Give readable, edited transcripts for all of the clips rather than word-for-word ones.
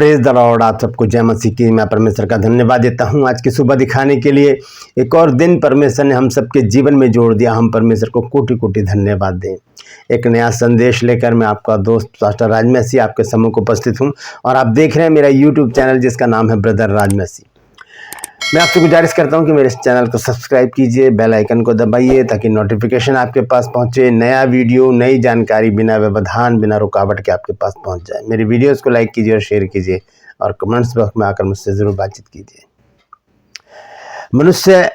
Praise the Lord. आप सबको जय मसीह की। मैं परमेश्वर का धन्यवाद देता हूँ आज की सुबह दिखाने के लिए। एक और दिन परमेश्वर ने हम सबके जीवन में जोड़ दिया। हम परमेश्वर को कोटि कोटि धन्यवाद दें। एक नया संदेश लेकर मैं आपका दोस्त पास्टर राज मसीह आपके सम्मुख को उपस्थित हूँ और आप देख रहे हैं मेरा यूट्यूब चैनल जिसका नाम है ब्रदर राज मसीह। मैं आपसे गुजारिश करता हूं कि मेरे इस चैनल को सब्सक्राइब कीजिए, बेल आइकन को दबाइए ताकि नोटिफिकेशन आपके पास पहुंचे। नया वीडियो, नई जानकारी बिना व्यवधान, बिना रुकावट के आपके पास पहुंच जाए। मेरी वीडियोस को लाइक कीजिए और शेयर कीजिए और कमेंट्स बॉक्स में आकर मुझसे ज़रूर बातचीत कीजिए। मनुष्य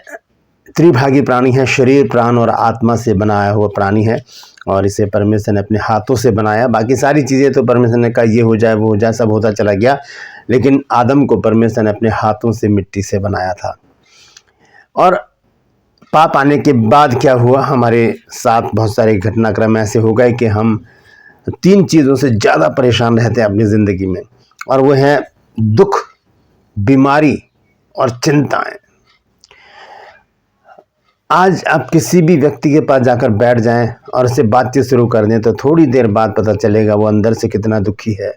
त्रिभागी प्राणी है, शरीर, प्राण और आत्मा से बनाया हुआ प्राणी है और इसे परमेश्वर ने अपने हाथों से बनाया। बाकी सारी चीज़ें तो परमेश्वर ने कहा ये हो जाए वो हो जाए, सब होता चला गया, लेकिन आदम को परमेश्वर ने अपने हाथों से मिट्टी से बनाया था। और पाप आने के बाद क्या हुआ, हमारे साथ बहुत सारे घटनाक्रम ऐसे हो गए कि हम 3 चीज़ों से ज़्यादा परेशान रहते हैं अपनी ज़िंदगी में, और वो हैं दुख, बीमारी और चिंताएं। आज आप किसी भी व्यक्ति के पास जाकर बैठ जाएं और उससे बातचीत शुरू कर दें तो थोड़ी देर बाद पता चलेगा वो अंदर से कितना दुखी है,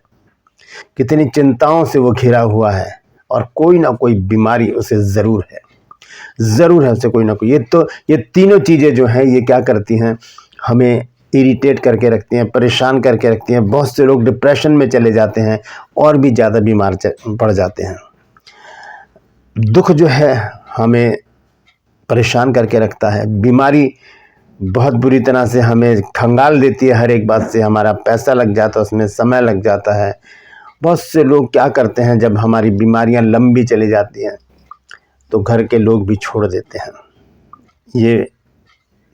कितनी चिंताओं से वो घिरा हुआ है और कोई ना कोई बीमारी उसे ज़रूर है उसे कोई ना कोई। ये तीनों चीज़ें जो हैं ये क्या करती हैं, हमें इरिटेट करके रखती हैं, परेशान करके रखती हैं। बहुत से लोग डिप्रेशन में चले जाते हैं और भी ज़्यादा बीमार पड़ जाते हैं। दुख जो है हमें परेशान करके रखता है, बीमारी बहुत बुरी तरह से हमें खंगाल देती है। हर एक बात से हमारा पैसा लग जाता है, उसमें समय लग जाता है। बहुत से लोग क्या करते हैं, जब हमारी बीमारियां लंबी चली जाती हैं तो घर के लोग भी छोड़ देते हैं। ये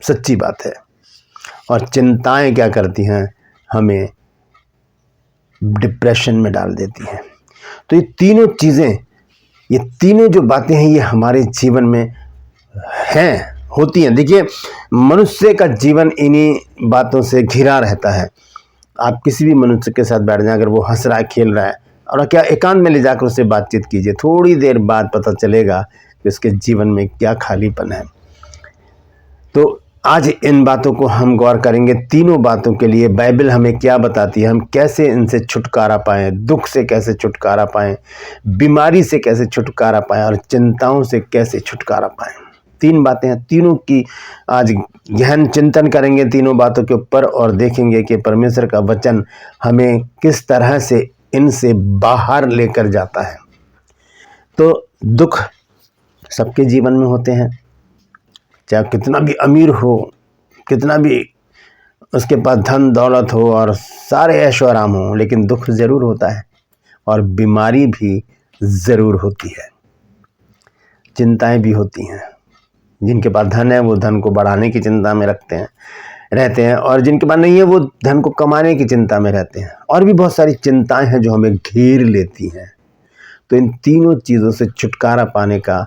सच्ची बात है। और चिंताएं क्या करती हैं, हमें डिप्रेशन में डाल देती हैं। तो ये तीनों चीज़ें, ये तीनों जो बातें हैं ये हमारे जीवन में होती हैं। देखिए, मनुष्य का जीवन इन्हीं बातों से घिरा रहता है। आप किसी भी मनुष्य के साथ बैठ जाएं, अगर वो हंस रहा है, खेल रहा है, और क्या एकांत में ले जाकर उससे बातचीत कीजिए, थोड़ी देर बाद पता चलेगा कि उसके जीवन में क्या खालीपन है। तो आज इन बातों को हम गौर करेंगे। तीनों बातों के लिए बाइबल हमें क्या बताती है, हम कैसे इनसे छुटकारा पाएं, दुख से कैसे छुटकारा पाएं, बीमारी से कैसे छुटकारा पाएं और चिंताओं से कैसे छुटकारा पाएं। 3 बातें हैं, तीनों की आज गहन चिंतन करेंगे तीनों बातों के ऊपर और देखेंगे कि परमेश्वर का वचन हमें किस तरह से इनसे बाहर लेकर जाता है। तो दुख सबके जीवन में होते हैं, चाहे कितना भी अमीर हो, कितना भी उसके पास धन दौलत हो और सारे ऐशो आराम हो, लेकिन दुख ज़रूर होता है और बीमारी भी ज़रूर होती है, चिंताएं भी होती हैं। जिनके पास धन है वो धन को बढ़ाने की चिंता में रहते हैं और जिनके पास नहीं है वो धन को कमाने की चिंता में रहते हैं। और भी बहुत सारी चिंताएं हैं जो हमें घेर लेती हैं। तो इन तीनों चीज़ों से छुटकारा पाने का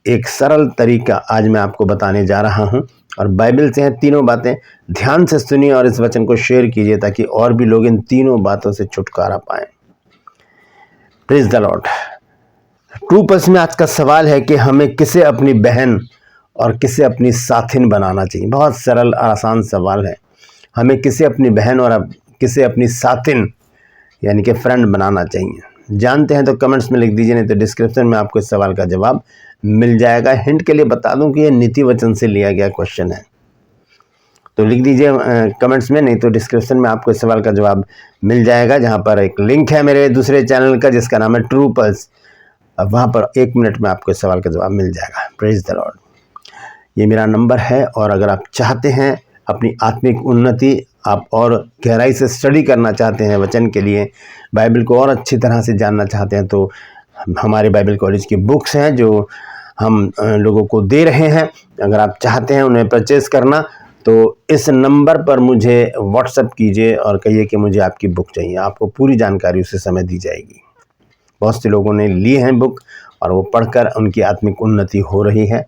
एक सरल तरीका आज मैं आपको बताने जा रहा हूं और बाइबल से हैं तीनों बातें। ध्यान से सुनिए और इस वचन को शेयर कीजिए ताकि और भी लोग इन तीनों बातों से छुटकारा पाएं। Praise the Lord. True pulse में आज का सवाल है कि हमें किसे अपनी बहन और किसे अपनी साथिन बनाना चाहिए। बहुत सरल आसान सवाल है। हमें किसे अपनी बहन और किसे अपनी साथिन यानी कि फ्रेंड बनाना चाहिए। जानते हैं तो कमेंट्स में लिख दीजिए, नहीं तो डिस्क्रिप्शन में आपको इस सवाल का जवाब मिल जाएगा। हिंट के लिए बता दूं कि ये नीति वचन से लिया गया क्वेश्चन है, तो लिख दीजिए कमेंट्स में, नहीं तो डिस्क्रिप्शन में आपको इस सवाल का जवाब मिल जाएगा, जहां पर एक लिंक है मेरे दूसरे चैनल का जिसका नाम है ट्रू पल्स। अब वहाँ पर 1 मिनट में आपको इस सवाल का जवाब मिल जाएगा। Praise the Lord. ये मेरा नंबर है और अगर आप चाहते हैं अपनी आत्मिक उन्नति, आप और गहराई से स्टडी करना चाहते हैं वचन के लिए, बाइबल को और अच्छी तरह से जानना चाहते हैं, तो हमारे बाइबल कॉलेज की बुक्स हैं जो हम लोगों को दे रहे हैं। अगर आप चाहते हैं उन्हें परचेज़ करना तो इस नंबर पर मुझे व्हाट्सएप कीजिए और कहिए कि मुझे आपकी बुक चाहिए। आपको पूरी जानकारी उसी समय दी जाएगी। बहुत से लोगों ने लिए हैं बुक और वो पढ़कर उनकी आत्मिक उन्नति हो रही है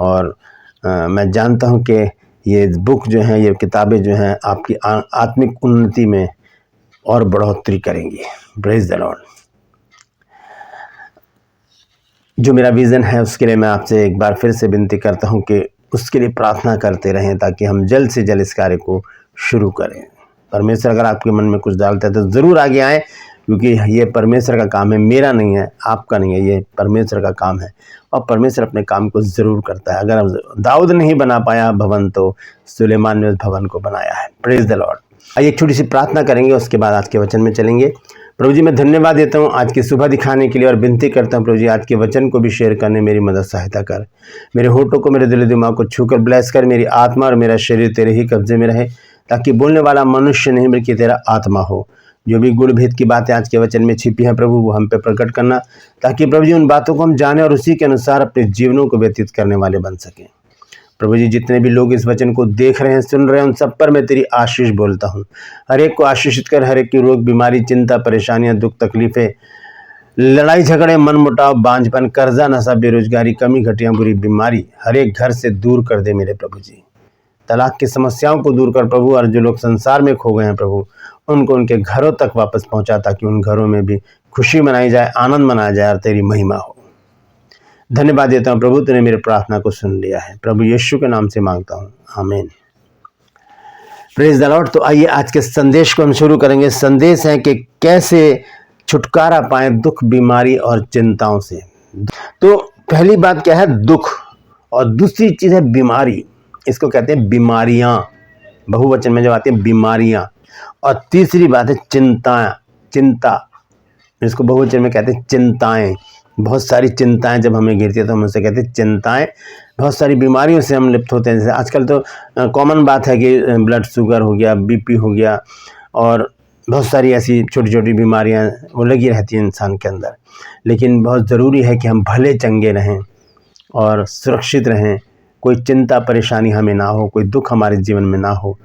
और मैं जानता हूं कि ये बुक जो हैं, ये किताबें जो हैं आपकी आत्मिक उन्नति में और बढ़ोतरी करेंगी। Praise the Lord. जो मेरा विज़न है उसके लिए मैं आपसे एक बार फिर से विनती करता हूं कि उसके लिए प्रार्थना करते रहें ताकि हम जल्द से जल्द इस कार्य को शुरू करें। परमेश्वर अगर आपके मन में कुछ डालता है तो ज़रूर आगे आएँ, क्योंकि ये परमेश्वर का काम है, मेरा नहीं है, आपका नहीं है, ये परमेश्वर का काम है और परमेश्वर अपने काम को ज़रूर करता है। अगर दाऊद नहीं बना पाया भवन तो सुलेमान ने उस भवन को बनाया है। Praise the Lord. आइए एक छोटी सी प्रार्थना करेंगे, उसके बाद आज के वचन में चलेंगे। प्रभु जी मैं धन्यवाद देता हूँ आज की सुबह दिखाने के लिए और विनती करता हूँ प्रभु जी आज के वचन को भी शेयर करने मेरी मदद सहायता कर। मेरे होठों को, मेरे दिल दिमाग को छूकर ब्लेस कर। मेरी आत्मा और मेरा शरीर तेरे ही कब्जे में रहे, ताकि बोलने वाला मनुष्य नहीं बल्कि तेरा आत्मा हो। जो भी गुड़ भेद की बातें आज के वचन में छिपी हैं प्रभु, वो हम पे प्रकट करना, ताकि प्रभु जी उन बातों को हम जाने और उसी के अनुसार अपने जीवनों को व्यतीत करने वाले बन सकें। प्रभु जी जितने भी लोग इस वचन को देख रहे हैं, सुन रहे हैं, उन सब पर मैं तेरी आशीष बोलता हूँ। हर एक को आशीषित कर, हर एक की रोग, बीमारी, चिंता, परेशानियां, दुख, तकलीफें, लड़ाई झगड़े, मनमुटाव, बांझपन, कर्जा, नशा, बेरोजगारी, कमी, घटिया, बुरी बीमारी हर एक घर से दूर कर दे मेरे प्रभु जी। तलाक की समस्याओं को दूर कर प्रभु, और जो लोग संसार में खो गए हैं प्रभु, उनको उनके घरों तक वापस पहुंचा, ताकि उन घरों में भी खुशी मनाई जाए, आनंद मनाया जाए और तेरी महिमा हो। धन्यवाद देता हूँ प्रभु, तूने मेरी प्रार्थना को सुन लिया है। प्रभु यीशु के नाम से मांगता हूँ, आमीन। Praise the Lord. तो आइए आज के संदेश को हम शुरू करेंगे। संदेश है कि कैसे छुटकारा पाएं दुख, बीमारी और चिंताओं से। तो पहली बात क्या है? दुख, और दूसरी चीज़ है बीमारी। इसको कहते हैं बीमारियां, बहुवचन में जब आती हैं बीमारियां। और तीसरी बात है चिंता, इसको बहुवचन में कहते हैं चिंताएं। बहुत सारी चिंताएं जब हमें घिरती है तो हम उसे कहते हैं चिंताएं। बहुत सारी बीमारियों से हम लिप्त होते हैं। जैसे आजकल तो कॉमन बात है कि ब्लड शुगर हो गया, बीपी हो गया, और बहुत सारी ऐसी छोटी छोटी बीमारियां वो लगी रहती हैं इंसान के अंदर। लेकिन बहुत ज़रूरी है कि हम भले चंगे रहें और सुरक्षित रहें, कोई चिंता परेशानी हमें ना हो, कोई दुख हमारे जीवन में ना हो।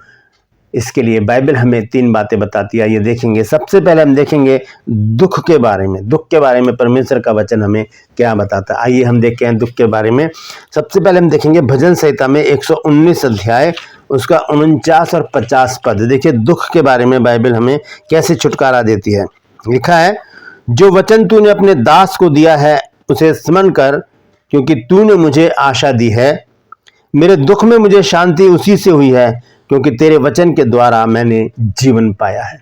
इसके लिए बाइबल हमें 3 बातें बताती है, ये देखेंगे। सबसे पहले हम देखेंगे दुख के बारे में। दुख के बारे में परमेश्वर का वचन हमें क्या बताता है, आइए हम देखते हैं दुख के बारे में। सबसे पहले हम देखेंगे भजन संहिता में 119 अध्याय, उसका 49 और 50 पद। देखिए दुख के बारे में बाइबल हमें कैसे छुटकारा देती है। लिखा है, जो वचन तूने अपने दास को दिया है उसे स्मरण कर, क्योंकि तूने मुझे आशा दी है। मेरे दुख में मुझे शांति उसी से हुई है, क्योंकि तेरे वचन के द्वारा मैंने जीवन पाया है।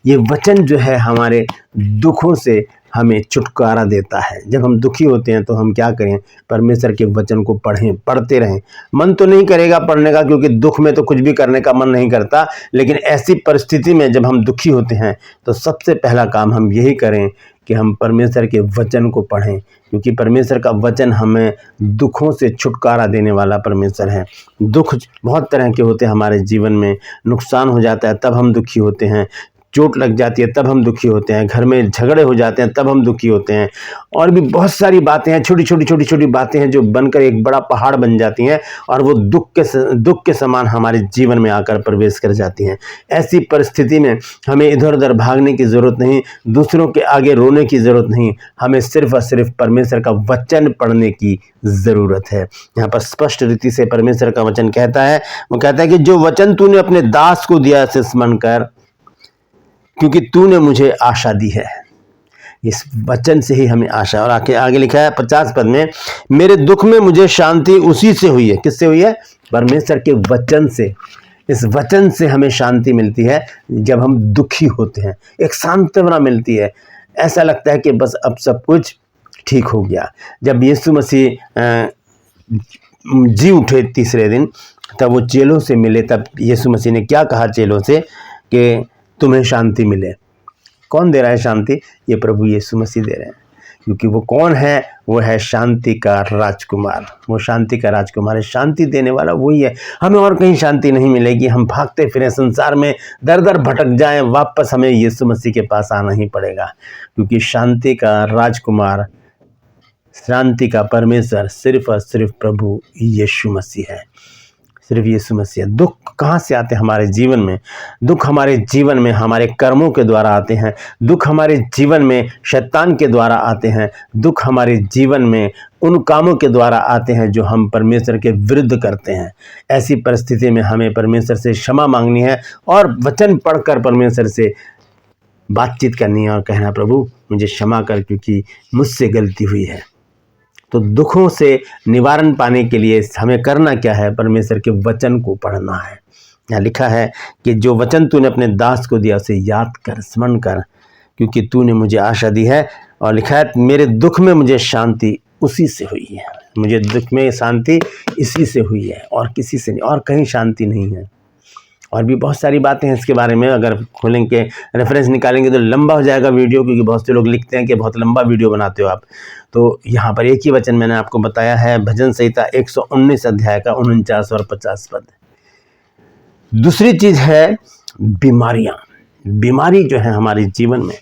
ये वचन जो है हमारे दुखों से हमें छुटकारा देता है। जब हम दुखी होते हैं तो हम क्या करें? परमेश्वर के वचन को पढ़ते रहें। मन तो नहीं करेगा पढ़ने का, क्योंकि दुख में तो कुछ भी करने का मन नहीं करता। लेकिन ऐसी परिस्थिति में जब हम दुखी होते हैं तो सबसे पहला काम हम यही करें कि हम परमेश्वर के वचन को पढ़ें, क्योंकि परमेश्वर का वचन हमें दुखों से छुटकारा देने वाला परमेश्वर है। दुख बहुत तरह के होते हैं हमारे जीवन में। नुकसान हो जाता है तब हम दुखी होते हैं, चोट लग जाती है तब हम दुखी होते हैं, घर में झगड़े हो जाते हैं तब हम दुखी होते हैं, और भी बहुत सारी बातें हैं, छोटी छोटी बातें हैं जो बनकर एक बड़ा पहाड़ बन जाती हैं, और वो दुख के समान हमारे जीवन में आकर प्रवेश कर जाती हैं। ऐसी परिस्थिति में हमें इधर उधर भागने की ज़रूरत नहीं, दूसरों के आगे रोने की ज़रूरत नहीं, हमें सिर्फ और सिर्फ परमेश्वर का वचन पढ़ने की ज़रूरत है। यहाँ पर स्पष्ट रीति से परमेश्वर का वचन कहता है, वो कहता है कि जो वचन तूने अपने दास को दिया उसे स्मरण कर, क्योंकि तूने मुझे आशा दी है। इस वचन से ही हमें आशा। और आगे लिखा है 50 पद में, मेरे दुख में मुझे शांति उसी से हुई है। किससे हुई है? परमेश्वर के वचन से। इस वचन से हमें शांति मिलती है जब हम दुखी होते हैं, एक सांत्वना मिलती है। ऐसा लगता है कि बस अब सब कुछ ठीक हो गया। जब यीशु मसीह जी उठे तीसरे दिन, तब वो चेलों से मिले, तब यीशु मसीह ने क्या कहा चेलों से कि तुम्हें शांति मिले। कौन दे रहा है शांति? ये प्रभु यीशु मसीह दे रहे हैं, क्योंकि वो कौन है? वो है शांति का राजकुमार। वो शांति का राजकुमार है, शांति देने वाला वही है। हमें और कहीं शांति नहीं मिलेगी। हम भागते फिरें संसार में, दर दर भटक जाएं, वापस हमें यीशु मसीह के पास आना ही पड़ेगा, क्योंकि शांति का राजकुमार, शांति का परमेश्वर सिर्फ और सिर्फ प्रभु यीशु मसीह है, सिर्फ यीशु मसीह। दुख कहाँ से आते हैं हमारे जीवन में? दुख हमारे जीवन में हमारे कर्मों के द्वारा आते हैं। दुख हमारे जीवन में शैतान के द्वारा आते हैं। दुख हमारे जीवन में उन कामों के द्वारा आते हैं जो हम परमेश्वर के विरुद्ध करते हैं। ऐसी परिस्थिति में हमें परमेश्वर से क्षमा मांगनी है और वचन पढ़कर परमेश्वर से बातचीत करनी है और कहना, प्रभु मुझे क्षमा कर, क्योंकि मुझसे गलती हुई है। तो दुखों से निवारण पाने के लिए हमें करना क्या है? परमेश्वर के वचन को पढ़ना है। यहाँ लिखा है कि जो वचन तूने अपने दास को दिया उसे याद कर, स्मरण कर, क्योंकि तूने मुझे आशा दी है। और लिखा है मेरे दुख में मुझे शांति उसी से हुई है। मुझे दुख में शांति इसी से हुई है और किसी से नहीं, और कहीं शांति नहीं है। और भी बहुत सारी बातें हैं इसके बारे में, अगर खोलेंगे रेफरेंस निकालेंगे तो लंबा हो जाएगा वीडियो, क्योंकि बहुत से लोग लिखते हैं कि बहुत लंबा वीडियो बनाते हो आप। तो यहाँ पर एक ही वचन मैंने आपको बताया है, भजन संहिता 119 अध्याय का 49 और 50 पद। दूसरी चीज है बीमारियां। बीमारी जो है हमारे जीवन में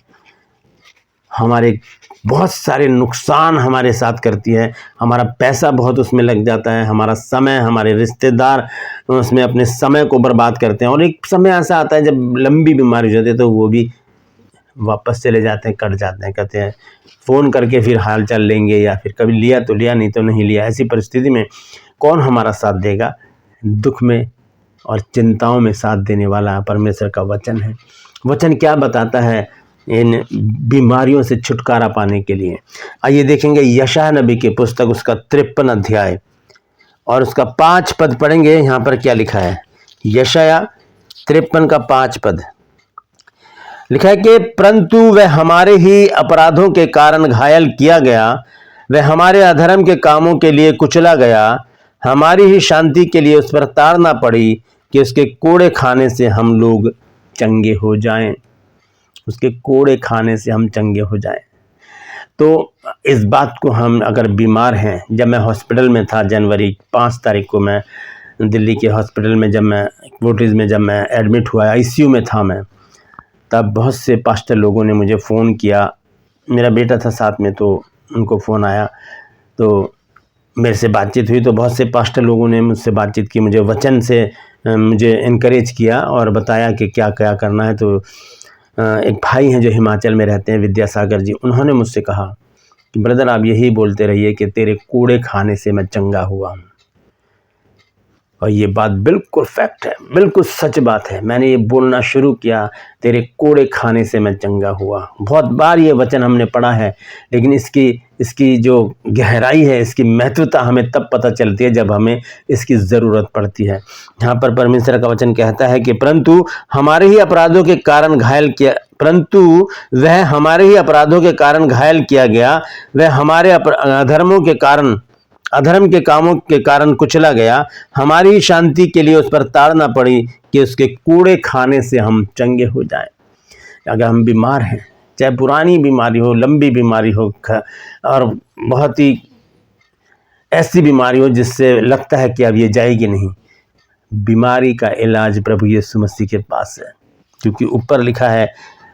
हमारे बहुत सारे नुकसान हमारे साथ करती है। हमारा पैसा बहुत उसमें लग जाता है, हमारा समय, हमारे रिश्तेदार उसमें अपने समय को बर्बाद करते हैं। और एक समय ऐसा आता है जब लंबी बीमारी हो जाती है तो वो भी वापस चले जाते हैं, कट जाते हैं। कहते हैं फ़ोन करके फिर हाल चाल लेंगे, या फिर कभी लिया तो लिया, नहीं तो नहीं लिया। ऐसी परिस्थिति में कौन हमारा साथ देगा? दुख में और चिंताओं में साथ देने वाला परमेश्वर का वचन है। वचन क्या बताता है इन बीमारियों से छुटकारा पाने के लिए? आइए देखेंगे यशायाह नबी की पुस्तक, उसका 53 अध्याय और उसका 5 पद पढ़ेंगे। यहाँ पर क्या लिखा है? यशायाह 53 का 5 पद लिखा है कि परंतु वह हमारे ही अपराधों के कारण घायल किया गया, वह हमारे अधर्म के कामों के लिए कुचला गया, हमारी ही शांति के लिए उस पर ताड़ना पड़ी कि उसके कोड़े खाने से हम लोग चंगे हो जाएं। उसके कोड़े खाने से हम चंगे हो जाएं। तो इस बात को हम अगर बीमार हैं, जब मैं हॉस्पिटल में था जनवरी 5 तारीख को, मैं दिल्ली के हॉस्पिटल में जब मैं वोटिस में जब मैं एडमिट हुआ, आईसीयू में था मैं, तब बहुत से पास्टर लोगों ने मुझे फ़ोन किया। मेरा बेटा था साथ में, तो उनको फ़ोन आया तो मेरे से बातचीत हुई। तो बहुत से पास्टर लोगों ने मुझसे बातचीत की, मुझे वचन से मुझे इनकरेज किया और बताया कि क्या क्या करना है। तो एक भाई हैं जो हिमाचल में रहते हैं, विद्यासागर जी, उन्होंने मुझसे कहा कि ब्रदर आप यही बोलते रहिए कि तेरे कूड़े खाने से मैं चंगा हुआ हूँ। और ये बात बिल्कुल फैक्ट है, बिल्कुल सच बात है। मैंने ये बोलना शुरू किया, तेरे कोड़े खाने से मैं चंगा हुआ। बहुत बार ये वचन हमने पढ़ा है, लेकिन इसकी जो गहराई है, इसकी महत्वता हमें तब पता चलती है जब हमें इसकी ज़रूरत पड़ती है। यहाँ पर परमेश्वर का वचन कहता है कि परंतु हमारे ही अपराधों के कारण घायल किया, परंतु वह हमारे ही अपराधों के कारण घायल किया गया, वह हमारे अधर्म के कामों के कारण कुचला गया, हमारी शांति के लिए उस पर ताड़ना पड़ी कि उसके कूड़े खाने से हम चंगे हो जाएं। अगर हम बीमार हैं, चाहे पुरानी बीमारी हो, लंबी बीमारी हो, और बहुत ही ऐसी बीमारी हो जिससे लगता है कि अब ये जाएगी नहीं, बीमारी का इलाज प्रभु यीशु मसीह के पास है। क्योंकि ऊपर लिखा है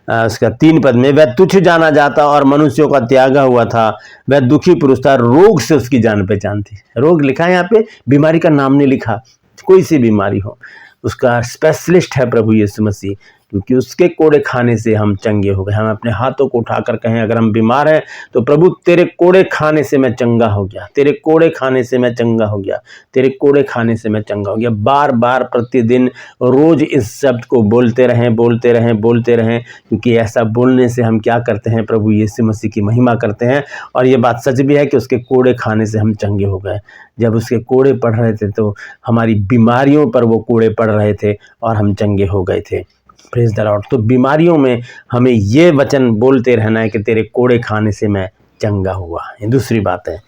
उसका 3 पद में, वह तुच्छ जाना जाता और मनुष्यों का त्यागा हुआ था, वह दुखी पुरुष था, रोग से उसकी जान पहचान थी। रोग लिखा है यहाँ पे, बीमारी का नाम नहीं लिखा। कोई सी बीमारी हो, उसका स्पेशलिस्ट है प्रभु यीशु मसीह, क्योंकि उसके कोड़े खाने से हम चंगे हो गए। हम अपने हाथों को उठाकर कहें, अगर हम बीमार हैं तो प्रभु तेरे कोड़े खाने से मैं चंगा हो गया, तेरे कोड़े खाने से मैं चंगा हो गया, तेरे कोड़े खाने से मैं चंगा हो गया। बार बार प्रतिदिन रोज इस शब्द को बोलते रहें, बोलते रहें, बोलते रहें, क्योंकि ऐसा बोलने से हम क्या करते हैं? प्रभु यीशु मसीह की महिमा करते हैं। और ये बात सच भी है कि उसके कोड़े खाने से हम चंगे हो गए। जब उसके कोड़े पड़ रहे थे तो हमारी बीमारियों पर वो कोड़े पड़ रहे थे और हम चंगे हो गए थे। Praise the Lord. तो बीमारियों में हमें ये वचन बोलते रहना है कि तेरे कोड़े खाने से मैं चंगा हुआ। ये दूसरी बात है।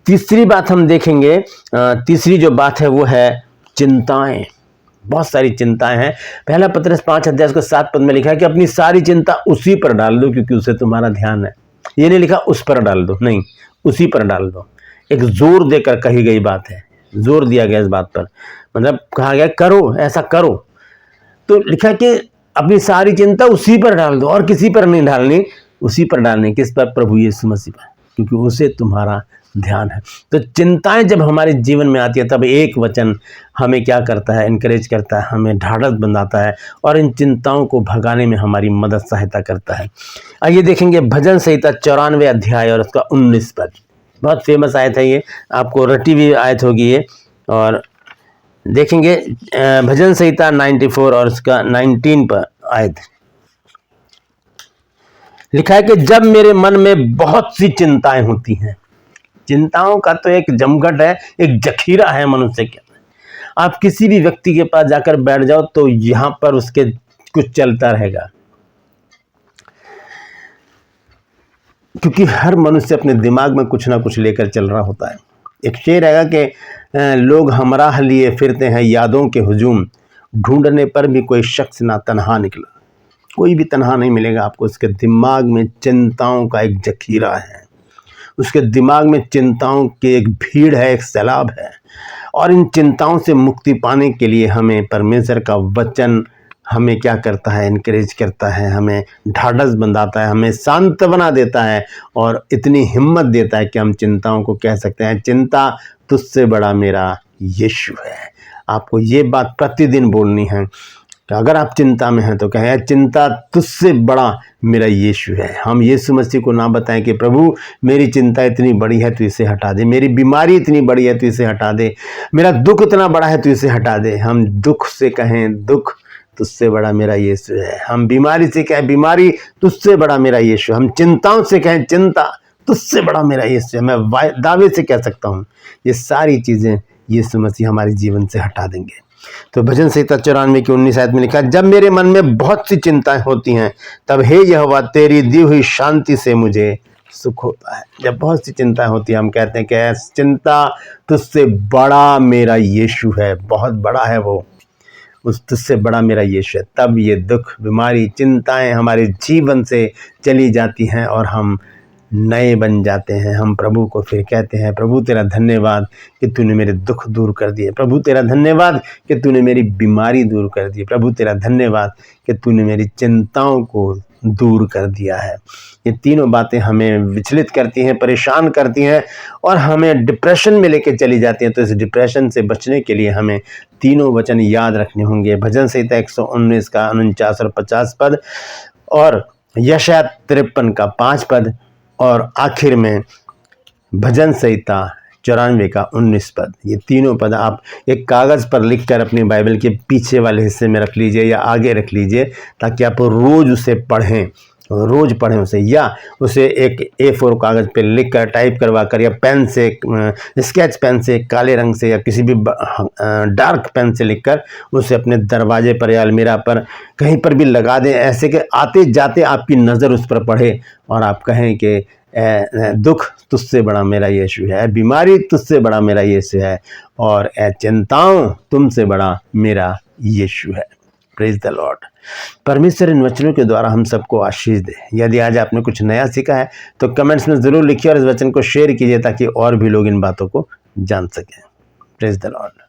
तीसरी बात हम देखेंगे, तीसरी जो बात है वो है चिंताएं। बहुत सारी चिंताएं हैं। पहला पत्रस 5 अध्याय को 7 पद में लिखा है कि अपनी सारी चिंता उसी पर डाल दो, क्योंकि उसे तुम्हारा ध्यान है। ये नहीं लिखा उस पर डाल दो, नहीं, उसी पर डाल दो। एक जोर देकर कही गई बात है, जोर दिया गया इस बात पर, मतलब कहा गया करो, ऐसा करो। तो लिखा कि अपनी सारी चिंता उसी पर डाल दो, और किसी पर नहीं डालनी, उसी पर डालनी। किस पर? प्रभु यीशु मसीह पर, क्योंकि उसे तुम्हारा ध्यान है। तो चिंताएं जब हमारे जीवन में आती है तब एक वचन हमें क्या करता है? इनकरेज करता है, हमें ढाढ़स बंधाता है और इन चिंताओं को भगाने में हमारी मदद सहायता करता है। आइए देखेंगे भजन संहिता 94 अध्याय और उसका 19 पद। बहुत फेमस आयत है ये, आपको रटी हुई आयत होगी ये। और देखेंगे भजन संहिता 94 और उसका 19 पर आयत लिखा है कि जब मेरे मन में बहुत सी चिंताएं होती हैं। चिंताओं का तो एक जमघट है, एक जखीरा है मनुष्य के। आप किसी भी व्यक्ति के पास जाकर बैठ जाओ तो यहां पर उसके कुछ चलता रहेगा। क्योंकि हर मनुष्य अपने दिमाग में कुछ ना कुछ लेकर चल रहा होता है। एक शेर है कि लोग हमराह लिए फिरते हैं यादों के हुजूम, ढूंढने पर भी कोई शख्स ना तन्हा निकला। कोई भी तन्हा नहीं मिलेगा आपको। उसके दिमाग में चिंताओं का एक जखीरा है, उसके दिमाग में चिंताओं की एक भीड़ है, एक सैलाब है। और इन चिंताओं से मुक्ति पाने के लिए हमें परमेश्वर का वचन हमें क्या करता है, इनकरेज करता है, हमें ढाढ़स बंधाता है, हमें शांत बना देता है और इतनी हिम्मत देता है कि हम चिंताओं को कह सकते हैं, चिंता तुझसे बड़ा मेरा यीशु है। आपको ये बात प्रतिदिन बोलनी है कि अगर आप चिंता में हैं तो कहें, चिंता तुझसे बड़ा मेरा यीशु है। हम यीशु मसीह को ना बताएं कि प्रभु मेरी चिंता इतनी बड़ी है तो इसे हटा दे, मेरी बीमारी इतनी बड़ी है तो इसे हटा दे, मेरा दुख इतना बड़ा है तो इसे हटा दे। हम दुख से कहें, दुख तुझसे बड़ा मेरा यीशु है। हम बीमारी से कहें, बीमारी तुझसे बड़ा मेरा यीशु। हम चिंताओं से कहें, चिंता तुझसे बड़ा मेरा यीशु है। मैं दावे से कह सकता हूँ ये सारी चीज़ें यीशु मसीह हमारे जीवन से हटा देंगे। तो भजन संहिता 94 की 19 आयत में लिखा, जब मेरे मन में बहुत सी चिंताएं होती हैं तब हे यहोवा तेरी दी हुई शांति से मुझे सुख होता है। जब बहुत सी चिंताएं होती हैं हम कहते हैं कि चिंता तुझसे बड़ा मेरा यीशु है, बहुत बड़ा है वो, उस तुझसे बड़ा मेरा यीशु है। तब ये दुख, बीमारी, चिंताएं हमारे जीवन से चली जाती हैं और हम नए बन जाते हैं। हम प्रभु को फिर कहते हैं, प्रभु तेरा धन्यवाद कि तूने मेरे दुख दूर कर दिए, प्रभु तेरा धन्यवाद कि तूने मेरी बीमारी दूर कर दी, प्रभु तेरा धन्यवाद कि तूने मेरी चिंताओं को दूर कर दिया है। ये तीनों बातें हमें विचलित करती हैं, परेशान करती हैं और हमें डिप्रेशन में लेके चली जाती हैं। तो इस डिप्रेशन से बचने के लिए हमें तीनों वचन याद रखने होंगे। भजन संहिता 119 का 49 और 50 पद और यशायाह 53 का 5 पद और आखिर में भजन संहिता 94 का 19 पद। ये तीनों पद आप एक कागज़ पर लिखकर अपनी बाइबल के पीछे वाले हिस्से में रख लीजिए या आगे रख लीजिए, ताकि आप रोज़ उसे पढ़ें, रोज़ पढ़ें उसे, या उसे एक A4 कागज़ पे लिख कर, टाइप करवा कर, या पेन से, स्केच पेन से, काले रंग से या किसी भी डार्क पेन से लिखकर उसे अपने दरवाजे पर या अलमीरा पर कहीं पर भी लगा दें, ऐसे कि आते जाते आपकी नज़र उस पर पड़े और आप कहें कि दुख तुझसे बड़ा मेरा यीशु है, बीमारी तुझसे बड़ा मेरा यीशु है और चिंताओं तुमसे बड़ा मेरा यीशु है। Praise the Lord. परमेश्वर इन वचनों के द्वारा हम सबको आशीष दे। यदि आज आपने कुछ नया सीखा है तो कमेंट्स में ज़रूर लिखिए और इस वचन को शेयर कीजिए ताकि और भी लोग इन बातों को जान सकें। Praise the Lord.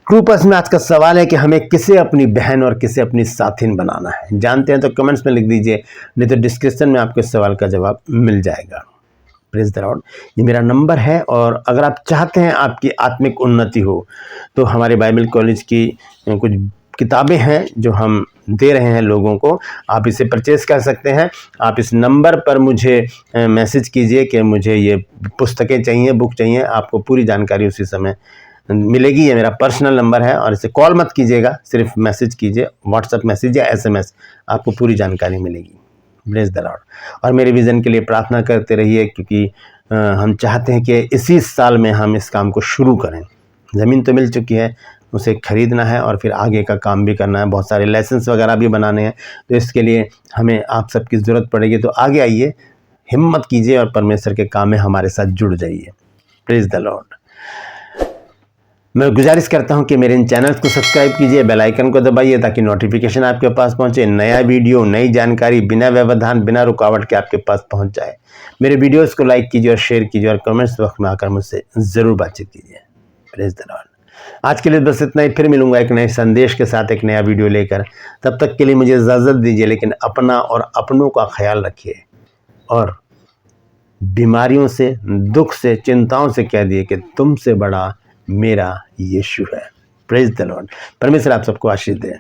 कृपा में आज का सवाल है कि हमें किसे अपनी बहन और किसे अपनी साथीन बनाना है। जानते हैं तो कमेंट्स में लिख दीजिए, नहीं तो डिस्क्रिप्शन में आपके सवाल का जवाब मिल जाएगा। Praise the Lord. ये मेरा नंबर है और अगर आप चाहते हैं आपकी आत्मिक उन्नति हो तो हमारे बाइबल कॉलेज की कुछ किताबें हैं जो हम दे रहे हैं लोगों को, आप इसे परचेज़ कर सकते हैं। आप इस नंबर पर मुझे मैसेज कीजिए कि मुझे ये पुस्तकें चाहिए, बुक चाहिए, आपको पूरी जानकारी उसी समय मिलेगी। ये मेरा पर्सनल नंबर है और इसे कॉल मत कीजिएगा, सिर्फ मैसेज कीजिए, व्हाट्सएप मैसेज या SMS, आपको पूरी जानकारी मिलेगी। Praise the Lord. और मेरे विज़न के लिए प्रार्थना करते रहिए, क्योंकि हम चाहते हैं कि इसी साल में हम इस काम को शुरू करें। ज़मीन तो मिल चुकी है, उसे ख़रीदना है और फिर आगे का काम भी करना है, बहुत सारे लाइसेंस वगैरह भी बनाने हैं, तो इसके लिए हमें आप सबकी ज़रूरत पड़ेगी। तो आगे आइए, हिम्मत कीजिए और परमेश्वर के काम में हमारे साथ जुड़ जाइए। Praise the Lord. मैं गुजारिश करता हूं कि मेरे इन चैनल्स को सब्सक्राइब कीजिए, बेल आइकन को दबाइए ताकि नोटिफिकेशन आपके पास पहुंचे, नया वीडियो, नई जानकारी बिना व्यवधान, बिना रुकावट के आपके पास पहुंच जाए। मेरे वीडियोस को लाइक कीजिए और शेयर कीजिए और कमेंट्स बॉक्स में आकर मुझसे ज़रूर बातचीत कीजिए। Praise the Lord. आज के लिए बस इतना ही, फिर मिलूंगा एक नए संदेश के साथ, एक नया वीडियो लेकर। तब तक के लिए मुझे इजाज़त दीजिए, लेकिन अपना और अपनों का ख्याल रखिए और बीमारियों से, दुख से, चिंताओं से कह दिए कि तुमसे बड़ा मेरा यीशु है। Praise the Lord. परमेश्वर आप सबको आशीष दे।